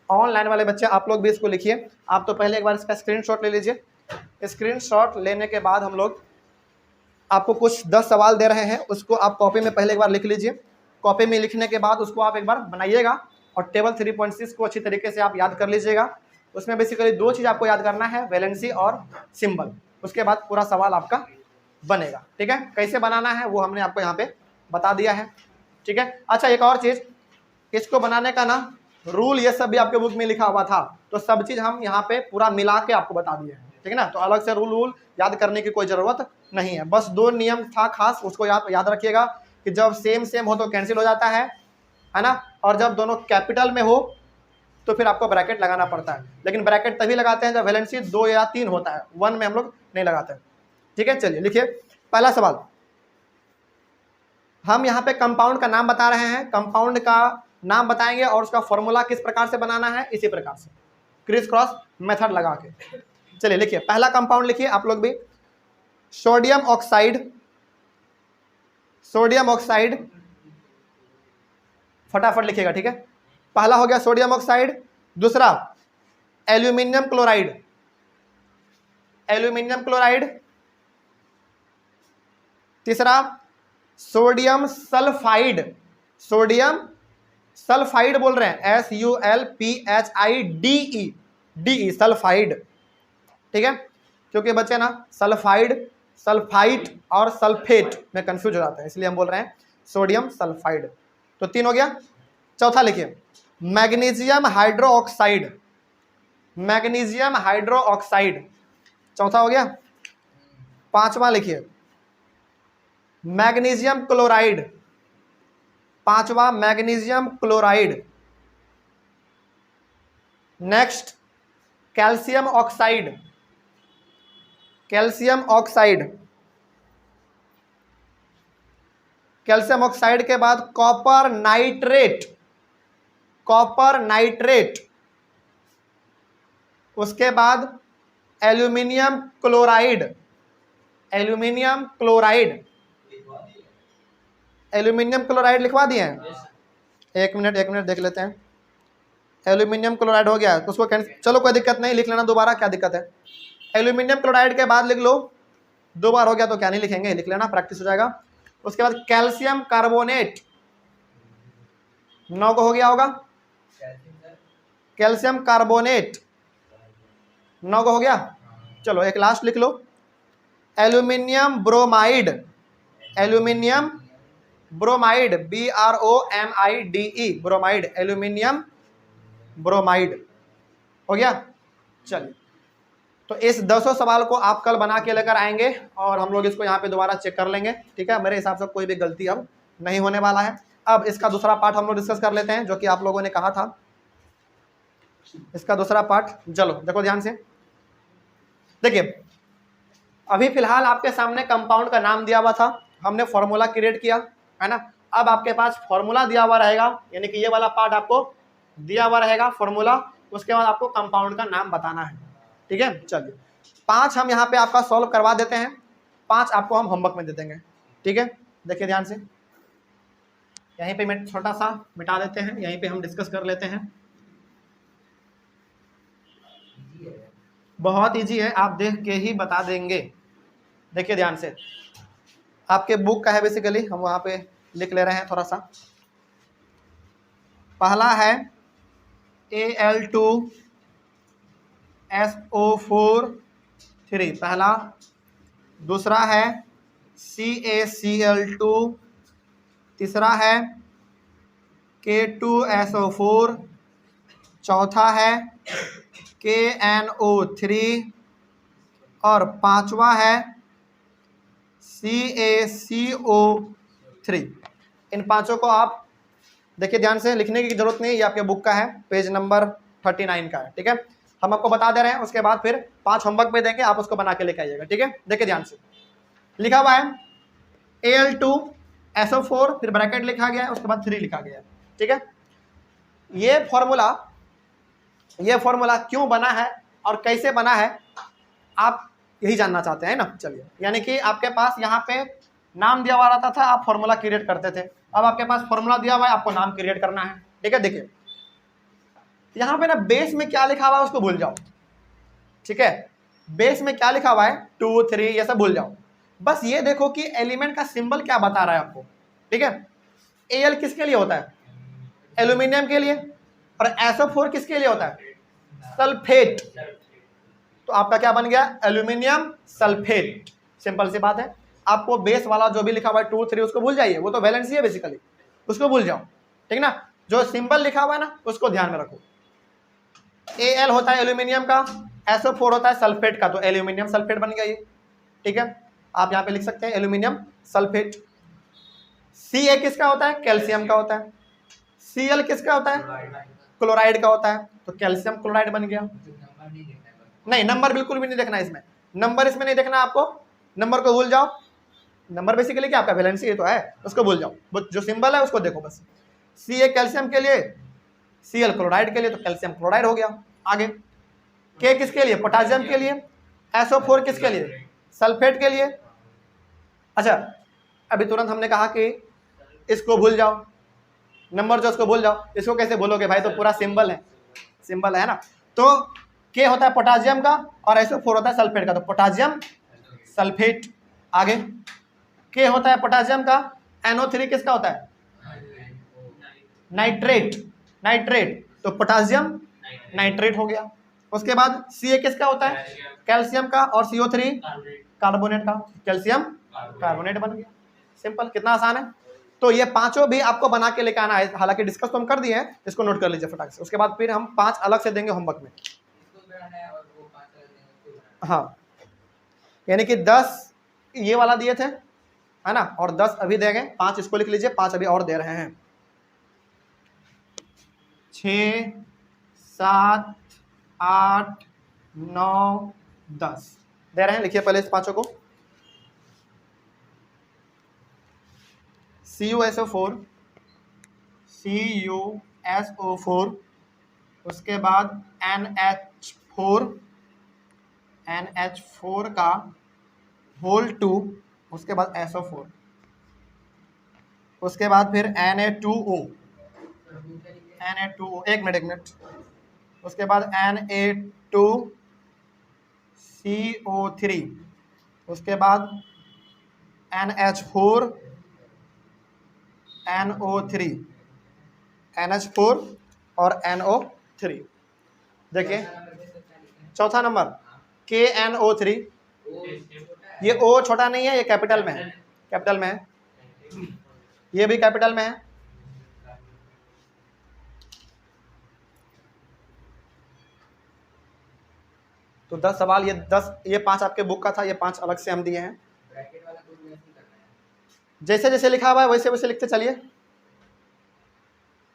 ऑनलाइन वाले बच्चे आप लोग भी इसको लिखिए। आप तो पहले एक बार इसका स्क्रीनशॉट ले लीजिए। स्क्रीनशॉट लेने के बाद हम लोग आपको कुछ 10 सवाल दे रहे हैं, उसको आप कॉपी में पहले एक बार लिख लीजिए। कॉपी में लिखने के बाद उसको आप एक बार बनाइएगा और टेबल 3.6 को अच्छी तरीके से आप याद कर लीजिएगा। उसमें बेसिकली 2 चीज़ आपको याद करना है, वैलेंसी और सिंबल। उसके बाद पूरा सवाल आपका बनेगा, ठीक है। कैसे बनाना है वो हमने आपको यहाँ पे बता दिया है, ठीक है। अच्छा, एक और चीज़, इसको बनाने का ना रूल ये सब भी आपके बुक में लिखा हुआ था, तो सब चीज़ हम यहाँ पे पूरा मिला के आपको बता दिए हैं, ठीक है ना। तो अलग से रूल याद करने की कोई ज़रूरत नहीं है। बस 2 नियम था खास, उसको याद रखिएगा कि जब सेम हो तो कैंसिल हो जाता है ना, और जब दोनों कैपिटल में हो तो फिर आपको ब्रैकेट लगाना पड़ता है। लेकिन ब्रैकेट तभी लगाते हैं जब वैलेंसी 2 या 3 होता है, 1 में हम लोग नहीं लगाते हैं, ठीक है। चलिए लिखिए, पहला सवाल, हम यहाँ पे कंपाउंड का नाम बता रहे हैं, कंपाउंड का नाम बताएंगे और उसका फॉर्मूला किस प्रकार से बनाना है, इसी प्रकार से क्रिस क्रॉस मेथड लगा के। चलिए लिखिए, पहला कंपाउंड लिखिए आप लोग भी, सोडियम ऑक्साइड। सोडियम ऑक्साइड फटाफट लिखिएगा, ठीक है। पहला हो गया सोडियम ऑक्साइड, दूसरा एल्यूमिनियम क्लोराइड, एल्यूमिनियम क्लोराइड, तीसरा सोडियम सल्फाइड, सोडियम सल्फाइड बोल रहे हैं, SULPHIDE, DE सल्फाइड, ठीक है। क्योंकि बच्चे ना सल्फाइड, सल्फाइट और सल्फेट में कंफ्यूज हो जाते हैं, इसलिए हम बोल रहे हैं सोडियम सल्फाइड। तो 3 हो गया। चौथा लिखिए, मैग्नीशियम हाइड्रोक्साइड, मैग्नीशियम हाइड्रोक्साइड, चौथा हो गया। पांचवा लिखिए, मैग्नीशियम क्लोराइड, पांचवा magnesium chloride. Next calcium oxide, calcium oxide, calcium oxide के बाद कॉपर नाइट्रेट, कॉपर नाइट्रेट, उसके बाद aluminium chloride, aluminium chloride, aluminium chloride लिखवा दिए हैं। एक मिनट देख लेते हैं। एल्यूमिनियम क्लोराइड हो गया, तो उसको चलो कोई दिक्कत नहीं, लिख लेना दोबारा, क्या दिक्कत है। एल्यूमिनियम क्लोराइड के बाद लिख लो, 2 बार हो गया तो क्या नहीं लिखेंगे, लिख लेना, प्रैक्टिस हो जाएगा। उसके बाद कैल्शियम कार्बोनेट, 9 को हो गया होगा, कैल्शियम कार्बोनेट 9 को हो गया। चलो एक लास्ट लिख लो, aluminium bromide, aluminium bromide, BROMIDE, bromide, aluminium bromide. हो गया। चलिए, तो इस 200 सवाल को आप कल बना के लेकर आएंगे और हम लोग इसको यहाँ पे दोबारा चेक कर लेंगे, ठीक है। मेरे हिसाब से कोई भी गलती अब नहीं होने वाला है। अब इसका दूसरा पार्ट हम लोग डिस्कस कर लेते हैं, जो कि आप लोगों ने कहा था। इसका दूसरा पार्ट, चलो देखो ध्यान से। देखिए, अभी फिलहाल आपके सामने कंपाउंड का नाम दिया हुआ था, हमने फॉर्मूला क्रिएट किया, है ना। अब आपके पास फॉर्मूला दिया हुआ रहेगा, यानी कि ये वाला पार्ट आपको दिया हुआ रहेगा फॉर्मूला, उसके बाद आपको कंपाउंड का नाम बताना है, ठीक है। चलिए, 5 हम यहाँ पे आपका सॉल्व करवा देते हैं, 5 आपको हम होमवर्क में दे देंगे, ठीक है। देखिए ध्यान से, यहीं पे मैं छोटा सा मिटा देते हैं, यहीं पे हम डिस्कस कर लेते हैं। बहुत इजी है, आप देख के ही बता देंगे। देखिए ध्यान से, आपके बुक का है बेसिकली, हम वहाँ पे लिख ले रहे हैं थोड़ा सा। पहला है Al2SO4 3, पहला। दूसरा है CaCl2, तीसरा है K2SO4, चौथा है KNO3 और पांचवा है CaCO3। इन पांचों को आप देखिए ध्यान से, लिखने की जरूरत नहीं है, ये आपके बुक का है, पेज नंबर 39 का है, ठीक है। हम आपको बता दे रहे हैं, उसके बाद फिर 5 होमवर्क पे देंगे, आप उसको बना के लेके आइएगा, ठीक है। देखिए ध्यान से, लिखा हुआ है Al2SO4, फिर ब्रैकेट लिखा गया है, उसके बाद 3 लिखा गया है, ठीक है। ये फॉर्मूला क्यों बना है और कैसे बना है, आप यही जानना चाहते हैं ना। चलिए, यानी कि आपके पास यहाँ पे नाम दिया हुआ रहता था, आप फॉर्मूला क्रिएट करते थे। अब आपके पास फॉर्मूला दिया हुआ है, आपको नाम क्रिएट करना है, ठीक है। देखिए यहाँ पे ना बेस में क्या लिखा हुआ है उसको भूल जाओ, ठीक है। बेस में क्या लिखा हुआ है, 2 3 ये सब भूल जाओ, बस ये देखो कि एलिमेंट का सिंबल क्या बता रहा है आपको, ठीक है। Al किसके लिए होता है, एल्यूमिनियम के लिए, और SO4 किसके लिए होता है, सल्फेट। तो आपका क्या बन गया, एल्यूमिनियम सल्फेट। सिंपल सी बात है। आपको बेस वाला जो भी लिखा हुआ है 2 3 उसको भूल जाइए, वो तो वैलेंसी है बेसिकली, उसको भूल जाओ, ठीक ना। जो सिंबल लिखा हुआ है ना उसको ध्यान में रखो। Al होता है एल्यूमिनियम का, SO4 होता है सल्फेट का, तो एल्यूमिनियम सल्फेट बन गया ये, ठीक है। आप यहाँ पे लिख सकते हैं एल्यूमिनियम सल्फेट। Ca किसका होता है, कैल्शियम का होता है। Cl किसका होता है, क्लोराइड का होता है, तो कैल्शियम क्लोराइड बन गया। नहीं, नंबर बिल्कुल भी नहीं देखना इसमें, नंबर इसमें नहीं देखना आपको, नंबर को भूल जाओ। नंबर बेसिकली क्या आपका वैलेंसी तो है, उसको भूल जाओ, जो सिंबल है उसको देखो बस। Ca कैल्शियम के लिए, Cl क्लोराइड के लिए, तो कैल्शियम क्लोराइड हो गया। आगे K किसके लिए, पोटेशियम के लिए। SO4 किसके लिए, सल्फेट के लिए। अच्छा, अभी तुरंत हमने कहा कि इसको भूल जाओ, नंबर जो उसको भूल जाओ, इसको कैसे भूलोगे भाई, तो पूरा सिंबल है ना। तो K होता है पोटेशियम का और SO4 होता है सल्फेट का, तो पोटेशियम सल्फेट। आगे K होता है पोटेशियम का, NO3 किसका होता है, नाइट्रेट, तो पोटेशियम नाइट्रेट हो गया। उसके बाद Ca किसका होता है, कैल्शियम का, और CO3 कार्बोनेट का, कैल्शियम कार्बोनेट बन गया। सिंपल, कितना आसान है। तो ये पांचों भी आपको बना के लेके आना है, हालांकि डिस्कस तो हम कर दिए हैं, इसको नोट कर लीजिए फटाक से। उसके बाद फिर हम 5 अलग से देंगे होमवर्क में। हाँ, यानी कि 10 ये वाला दिए थे, है ना, और 10 अभी देंगे, 5 इसको लिख लीजिए, 5 अभी और दे रहे हैं। 6 7 8 9 10 दे रहे हैं, लिखिए पहले इस पांचों को। CuSO4, उसके बाद NH4 का होल 2, उसके बाद SO4, उसके बाद फिर Na2O, एक मिनट, उसके बाद Na2CO3, उसके बाद NH4 NO3, NH4 और NO3। देखिए चौथा नंबर KNO3, ये O छोटा नहीं है, ये कैपिटल में है, ये भी कैपिटल में है। तो 10 सवाल, ये 5 आपके बुक का था, ये 5 अलग से हम दिए हैं। जैसे जैसे लिखा हुआ है वैसे वैसे लिखते चलिए।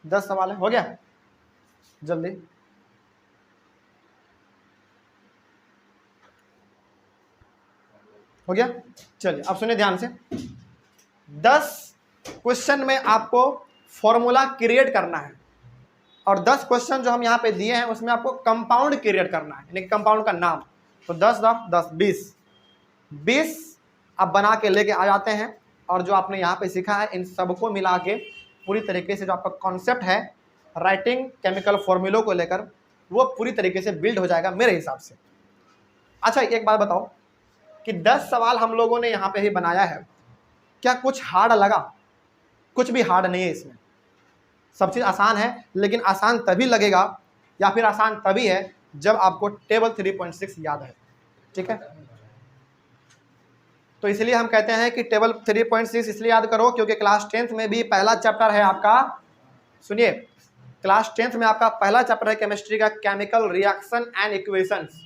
10 सवाल है, हो गया जल्दी। हो गया, चलिए अब सुनिए ध्यान से। 10 क्वेश्चन में आपको फॉर्मूला क्रिएट करना है और 10 क्वेश्चन जो हम यहाँ पे दिए हैं उसमें आपको कंपाउंड क्रिएट करना है, यानी कंपाउंड का नाम। तो 10 10 20 आप बना के लेके आ जाते हैं और जो आपने यहाँ पे सीखा है इन सबको मिला के पूरी तरीके से जो आपका कॉन्सेप्ट है राइटिंग केमिकल फॉर्मूलों को लेकर, वो पूरी तरीके से बिल्ड हो जाएगा मेरे हिसाब से। अच्छा एक बात बताओ कि 10 सवाल हम लोगों ने यहाँ पे ही बनाया है, क्या कुछ हार्ड लगा? कुछ भी हार्ड नहीं है इसमें, सब चीज़ आसान है। लेकिन आसान तभी लगेगा या फिर आसान तभी है जब आपको टेबल 3.6 याद है, ठीक है। तो इसलिए हम कहते हैं कि टेबल 3.6 इसलिए याद करो क्योंकि क्लास 10th में भी पहला चैप्टर है आपका, सुनिए, क्लास 10th में आपका पहला चैप्टर है केमिस्ट्री का केमिकल रिएक्शन एंड इक्वेशंस।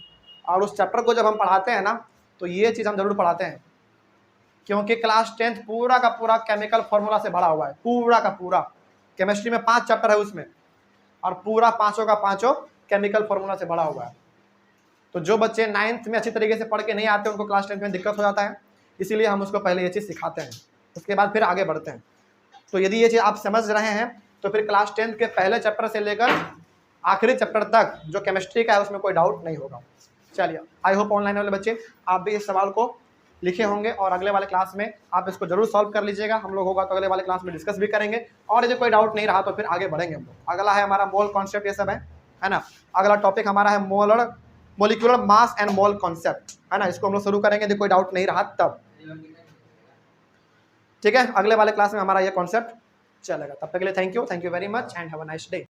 और उस चैप्टर को जब हम पढ़ाते हैं ना तो ये चीज़ हम जरूर पढ़ाते हैं क्योंकि क्लास 10th पूरा का पूरा केमिकल फॉर्मूला से भरा हुआ है, पूरा का पूरा। केमिस्ट्री में 5 चैप्टर है उसमें और पूरा 5 का 5 केमिकल फॉर्मूला से भरा हुआ है। तो जो बच्चे 9th में अच्छी तरीके से पढ़ के नहीं आते उनको क्लास 10th में दिक्कत हो जाता है, इसीलिए हम उसको पहले ये चीज़ सिखाते हैं, उसके बाद फिर आगे बढ़ते हैं। तो यदि ये चीज़ आप समझ रहे हैं तो फिर क्लास 10th के पहले चैप्टर से लेकर आखिरी चैप्टर तक जो केमिस्ट्री का है उसमें कोई डाउट नहीं होगा। चलिए, आई होप ऑनलाइन वाले बच्चे आप भी इस सवाल को लिखे होंगे और अगले वाले क्लास में आप इसको जरूर सॉल्व कर लीजिएगा। हम लोग होगा तो अगले वाले क्लास में डिस्कस भी करेंगे और यदि कोई डाउट नहीं रहा तो फिर आगे बढ़ेंगे हम लोग। अगला है हमारा मोल कॉन्सेप्ट, ये सब है ना। अगला टॉपिक हमारा है molecular mass and mole concept, है ना। इसको हम लोग शुरू करेंगे यदि कोई डाउट नहीं रहा तब, ठीक है। अगले वाले क्लास में हमारा ये कॉन्सेप्ट चलेगा। तब तक के लिए thank you very much and have a nice day.